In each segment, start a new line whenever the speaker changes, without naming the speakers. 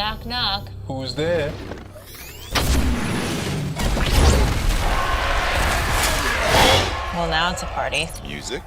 Knock, knock.
Who's there?
Well, now it's a party.
Music?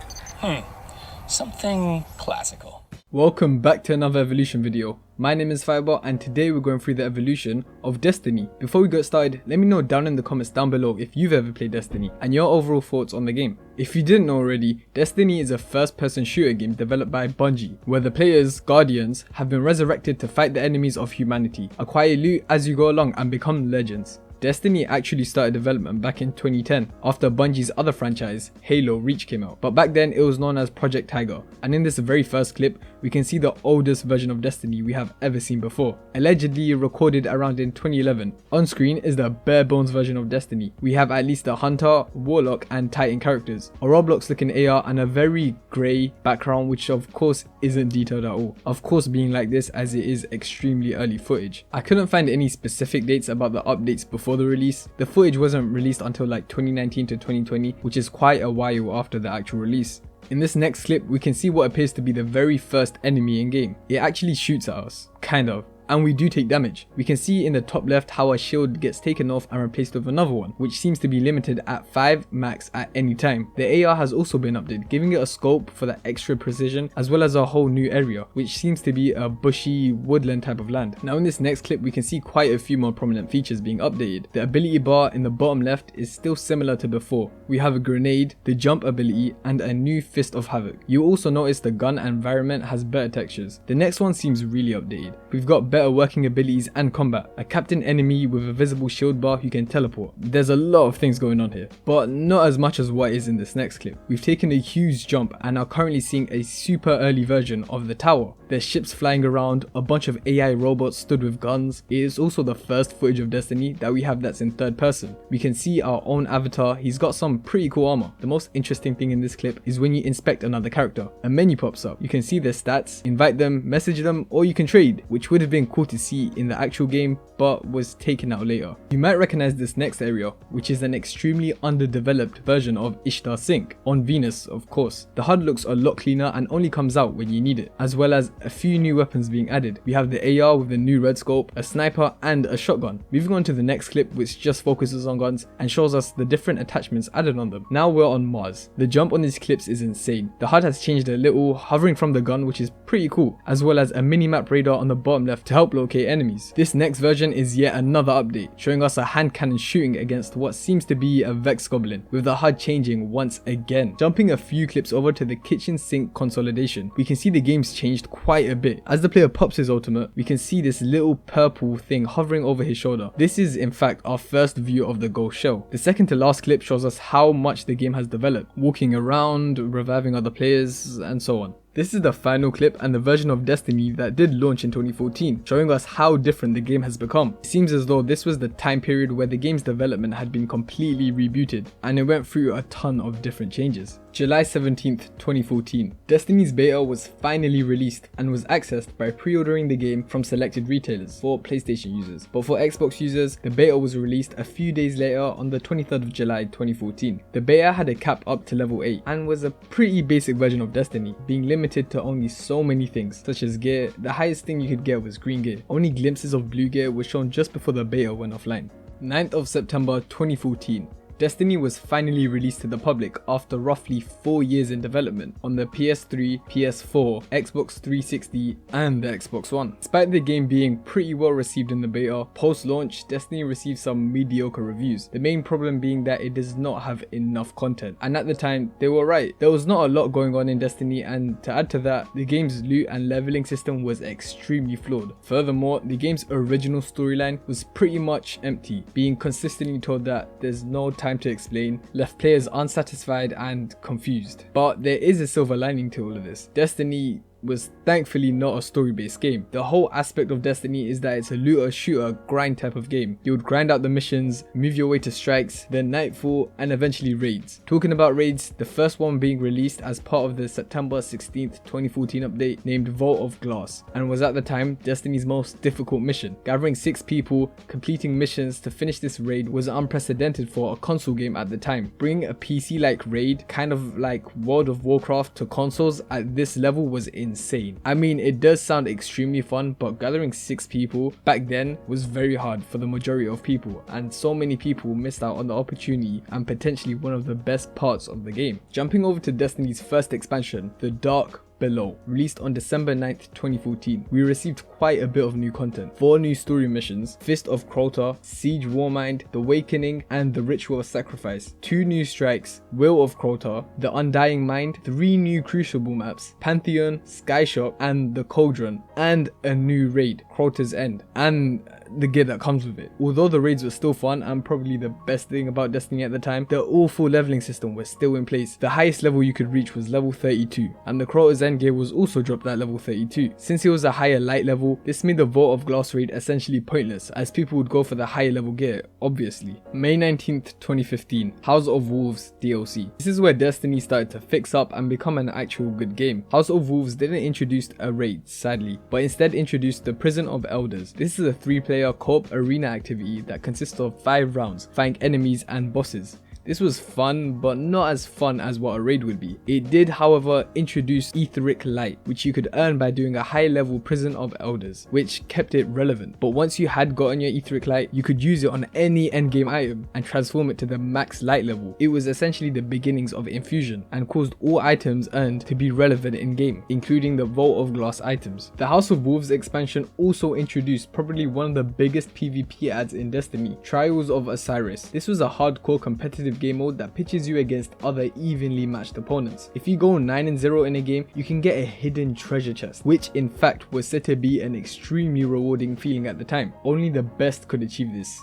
Something classical.
Welcome back to another evolution video. My name is Firebot and today we're going through the evolution of Destiny. Before we get started, let me know down in the comments down below if you've ever played Destiny and your overall thoughts on the game. If you didn't know already, Destiny is a first-person shooter game developed by Bungie, where the players, Guardians, have been resurrected to fight the enemies of humanity, acquire loot as you go along and become legends. Destiny actually started development back in 2010 after Bungie's other franchise, Halo Reach, came out, but back then it was known as Project Tiger, and in this very first clip we can see the oldest version of Destiny we have ever seen before, allegedly recorded around in 2011. On screen is the bare bones version of Destiny. We have at least a Hunter, Warlock and Titan characters, a Roblox looking AR and a very grey background which of course isn't detailed at all, of course being like this as it is extremely early footage. I couldn't find any specific dates about the updates before the release. The footage wasn't released until like 2019 to 2020, which is quite a while after the actual release. In this next clip, we can see what appears to be the very first enemy in game. It actually shoots at us, kind of. And we do take damage. We can see in the top left how our shield gets taken off and replaced with another one, which seems to be limited at 5 max at any time. The AR has also been updated, giving it a scope for that extra precision as well as a whole new area, which seems to be a bushy woodland type of land. Now in this next clip we can see quite a few more prominent features being updated. The ability bar in the bottom left is still similar to before. We have a grenade, the jump ability and a new Fist of Havoc. You also notice the gun environment has better textures. The next one seems really updated. We've got better working abilities and combat, a captain enemy with a visible shield bar who can teleport. There's a lot of things going on here, but not as much as what is in this next clip. We've taken a huge jump and are currently seeing a super early version of the tower. There's ships flying around, a bunch of AI robots stood with guns. It is also the first footage of Destiny that we have that's in third person. We can see our own avatar, he's got some pretty cool armor. The most interesting thing in this clip is when you inspect another character. A menu pops up, you can see their stats, invite them, message them, or you can trade, which would have been cool to see in the actual game but was taken out later. You might recognize this next area, which is an extremely underdeveloped version of Ishtar Sink, on Venus of course. The HUD looks a lot cleaner and only comes out when you need it, as well as a few new weapons being added. We have the AR with the new red scope, a sniper and a shotgun. Moving on to the next clip which just focuses on guns and shows us the different attachments added on them. Now we're on Mars. The jump on these clips is insane. The HUD has changed a little, hovering from the gun which is pretty cool, as well as a mini-map radar on the bottom left to help locate enemies. This next version is yet another update, showing us a hand cannon shooting against what seems to be a Vex Goblin, with the HUD changing once again. Jumping a few clips over to the kitchen sink consolidation, we can see the game's changed quite a bit. As the player pops his ultimate, we can see this little purple thing hovering over his shoulder. This is in fact our first view of the ghost shell. The second to last clip shows us how much the game has developed, walking around, reviving other players and so on. This is the final clip and the version of Destiny that did launch in 2014, showing us how different the game has become. It seems as though this was the time period where the game's development had been completely rebooted and it went through a ton of different changes. July 17th, 2014. Destiny's beta was finally released and was accessed by pre-ordering the game from selected retailers for PlayStation users. But for Xbox users, the beta was released a few days later on the 23rd of July 2014. The beta had a cap up to level 8 and was a pretty basic version of Destiny, being limited to only so many things, such as gear. The highest thing you could get was green gear. Only glimpses of blue gear were shown just before the beta went offline. 9th of September 2014. Destiny was finally released to the public after roughly 4 years in development on the PS3, PS4, Xbox 360 and the Xbox One. Despite the game being pretty well received in the beta, post-launch Destiny received some mediocre reviews, the main problem being that it does not have enough content, and at the time they were right. There was not a lot going on in Destiny, and to add to that, the game's loot and leveling system was extremely flawed. Furthermore, the game's original storyline was pretty much empty, being consistently told that there's no time to explain, left players unsatisfied and confused. But there is a silver lining to all of this. Destiny was thankfully not a story-based game. The whole aspect of Destiny is that it's a looter shooter grind type of game. You would grind out the missions, move your way to strikes, then nightfall and eventually raids. Talking about raids, the first one being released as part of the September 16th 2014 update named Vault of Glass, and was at the time Destiny's most difficult mission. Gathering 6 people, completing missions to finish this raid was unprecedented for a console game at the time. Bringing a PC like raid, kind of like World of Warcraft, to consoles at this level was insane. insane. I mean, it does sound extremely fun, but gathering 6 people back then was very hard for the majority of people, and so many people missed out on the opportunity and potentially one of the best parts of the game. Jumping over to Destiny's first expansion, The Dark Below, released on December 9th, 2014, we received quite a bit of new content. 4 new story missions, Fist of Crota, Siege Warmind, The Awakening, and The Ritual of Sacrifice, 2 new strikes, Will of Crota, The Undying Mind, 3 new Crucible maps, Pantheon, Skyshop, and The Cauldron, and a new raid, Crota's End, and the gear that comes with it. Although the raids were still fun and probably the best thing about Destiny at the time, the awful leveling system was still in place. The highest level you could reach was level 32, and the Crota's End gear was also dropped at level 32. Since it was a higher light level, this made the Vault of Glass raid essentially pointless, as people would go for the higher level gear, obviously. May 19th, 2015, House of Wolves DLC. This is where Destiny started to fix up and become an actual good game. House of Wolves didn't introduce a raid, sadly, but instead introduced the Prison of Elders. This is a 3-player co-op arena activity that consists of 5 rounds, fighting enemies and bosses. This was fun, but not as fun as what a raid would be. It did, however, introduce Etheric Light, which you could earn by doing a high level Prison of Elders, which kept it relevant. But once you had gotten your Etheric Light, you could use it on any endgame item and transform it to the max light level. It was essentially the beginnings of Infusion and caused all items earned to be relevant in game, including the Vault of Glass items. The House of Wolves expansion also introduced probably one of the biggest PvP adds in Destiny, Trials of Osiris. This was a hardcore competitive game mode that pitches you against other evenly matched opponents. If you go 9-0 in a game, you can get a hidden treasure chest, which in fact was said to be an extremely rewarding feeling at the time. Only the best could achieve this,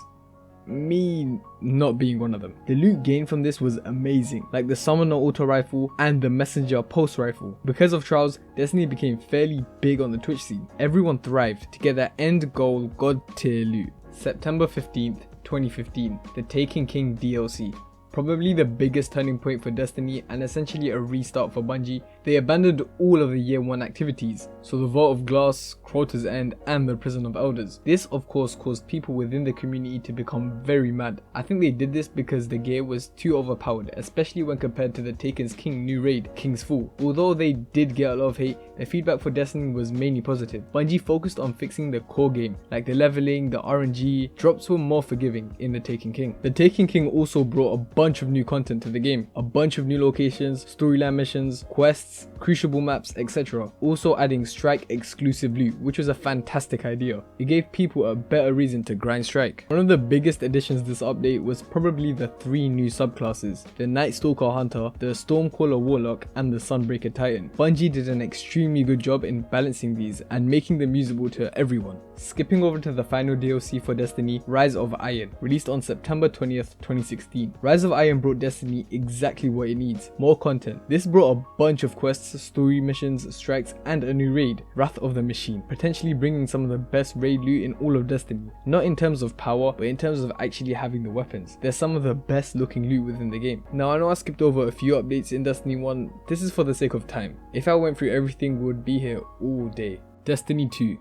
me not being one of them. The loot gained from this was amazing, like the Summoner Auto Rifle and the Messenger Pulse Rifle. Because of Trials, Destiny became fairly big on the Twitch scene. Everyone thrived to get their end goal god tier loot. September 15th, 2015, the Taken King DLC. Probably the biggest turning point for Destiny and essentially a restart for Bungie. They abandoned all of the year 1 activities, so the Vault of Glass, Crota's End, and the Prison of Elders. This of course caused people within the community to become very mad. I think they did this because the gear was too overpowered, especially when compared to the Taken's King new raid, King's Fall. Although they did get a lot of hate, the feedback for Destiny was mainly positive. Bungie focused on fixing the core game, like the leveling, the RNG, drops were more forgiving in the Taken King. The Taken King also brought a bunch of new content to the game, a bunch of new locations, storyline missions, quests, crucible maps, etc. Also adding Strike exclusive loot, which was a fantastic idea. It gave people a better reason to grind Strike. One of the biggest additions this update was probably the 3 new subclasses, the Night Stalker Hunter, the Stormcaller Warlock, and the Sunbreaker Titan. Bungie did an extremely good job in balancing these and making them usable to everyone. Skipping over to the final DLC for Destiny, Rise of Iron, released on September 20th, 2016. Rise of Iron brought Destiny exactly what it needs, more content. This brought a bunch of quests, story missions, strikes, and a new raid, Wrath of the Machine, potentially bringing some of the best raid loot in all of Destiny. Not in terms of power, but in terms of actually having the weapons. There's some of the best looking loot within the game. Now I know I skipped over a few updates in Destiny 1, this is for the sake of time. If I went through everything, we would be here all day. Destiny 2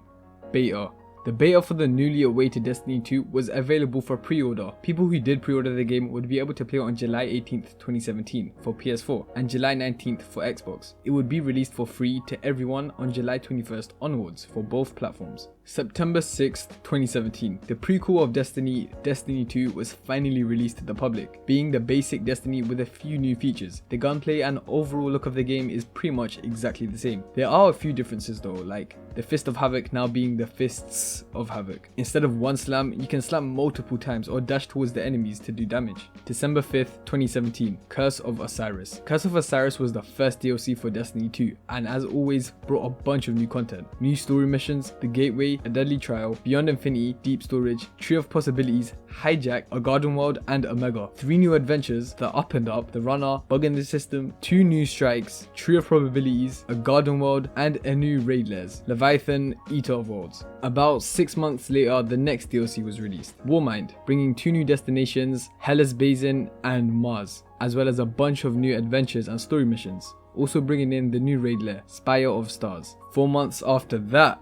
Beta. The beta for the newly awaited Destiny 2 was available for pre-order. People who did pre-order the game would be able to play it on July 18th, 2017 for PS4 and July 19th for Xbox. It would be released for free to everyone on July 21st onwards for both platforms. September 6th, 2017, the prequel of Destiny, Destiny 2 was finally released to the public, being the basic Destiny with a few new features. The gunplay and overall look of the game is pretty much exactly the same. There are a few differences though, like the Fist of Havoc now being the Fists of Havoc. Instead of one slam, you can slam multiple times or dash towards the enemies to do damage. December 5th, 2017, Curse of Osiris. Curse of Osiris was the first DLC for Destiny 2 and as always brought a bunch of new content. New story missions, the Gateway, a Deadly Trial, Beyond Infinity, Deep Storage, Tree of Possibilities, Hijack, a Garden World, and Omega. 3 new adventures, the Up and Up, the Runner, Bug in the System, 2 new strikes, Tree of Probabilities, a Garden World, and a new raid layers, Leviathan, Eater of Worlds. About 6 months later, the next DLC was released, Warmind, bringing 2 new destinations, Hellas Basin and Mars, as well as a bunch of new adventures and story missions. Also bringing in the new raid layer, Spire of Stars. 4 months after that,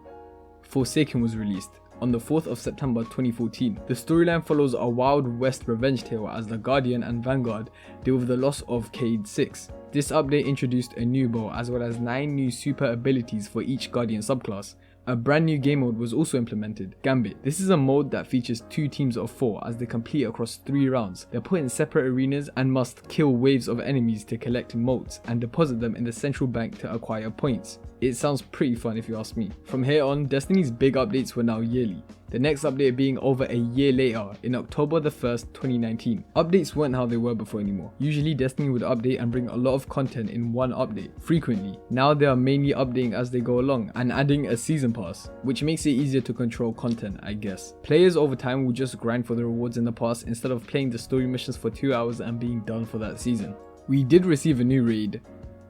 Forsaken was released, on the 4th of September 2014. The storyline follows a Wild West revenge tale as the Guardian and Vanguard deal with the loss of Cade 6. This update introduced a new bow as well as 9 new super abilities for each Guardian subclass. A brand new game mode was also implemented, Gambit. This is a mode that features 2 teams of 4 as they complete across 3 rounds. They're put in separate arenas and must kill waves of enemies to collect motes and deposit them in the central bank to acquire points. It sounds pretty fun if you ask me. From here on, Destiny's big updates were now yearly, the next update being over a year later in October the 1st, 2019. Updates weren't how they were before anymore. Usually Destiny would update and bring a lot of content in one update, frequently. Now they are mainly updating as they go along and adding a season pass, which makes it easier to control content, I guess. Players over time will just grind for the rewards in the pass instead of playing the story missions for 2 hours and being done for that season. We did receive a new raid,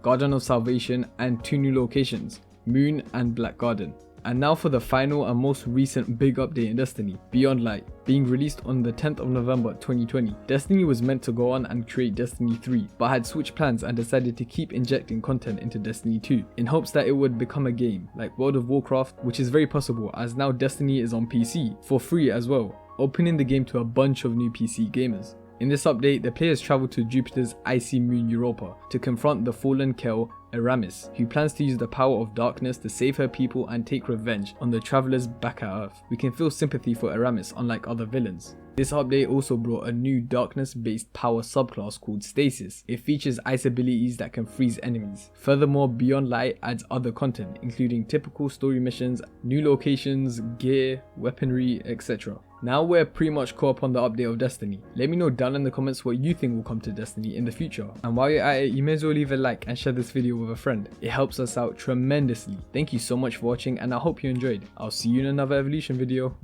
Garden of Salvation, and 2 new locations, Moon and Black Garden. And now for the final and most recent big update in Destiny, Beyond Light, being released on the 10th of November 2020. Destiny was meant to go on and create Destiny 3, but had switched plans and decided to keep injecting content into Destiny 2, in hopes that it would become a game, like World of Warcraft, which is very possible as now Destiny is on PC, for free as well, opening the game to a bunch of new PC gamers. In this update, the players travel to Jupiter's icy moon Europa to confront the fallen Kel, Aramis, who plans to use the power of darkness to save her people and take revenge on the travelers back at Earth. We can feel sympathy for Aramis unlike other villains. This update also brought a new darkness-based power subclass called Stasis. It features ice abilities that can freeze enemies. Furthermore, Beyond Light adds other content, including typical story missions, new locations, gear, weaponry, etc. Now we're pretty much caught up on the update of Destiny. Let me know down in the comments what you think will come to Destiny in the future. And while you're at it, you may as well leave a like and share this video with a friend. It helps us out tremendously. Thank you so much for watching and I hope you enjoyed. I'll see you in another Evolution video.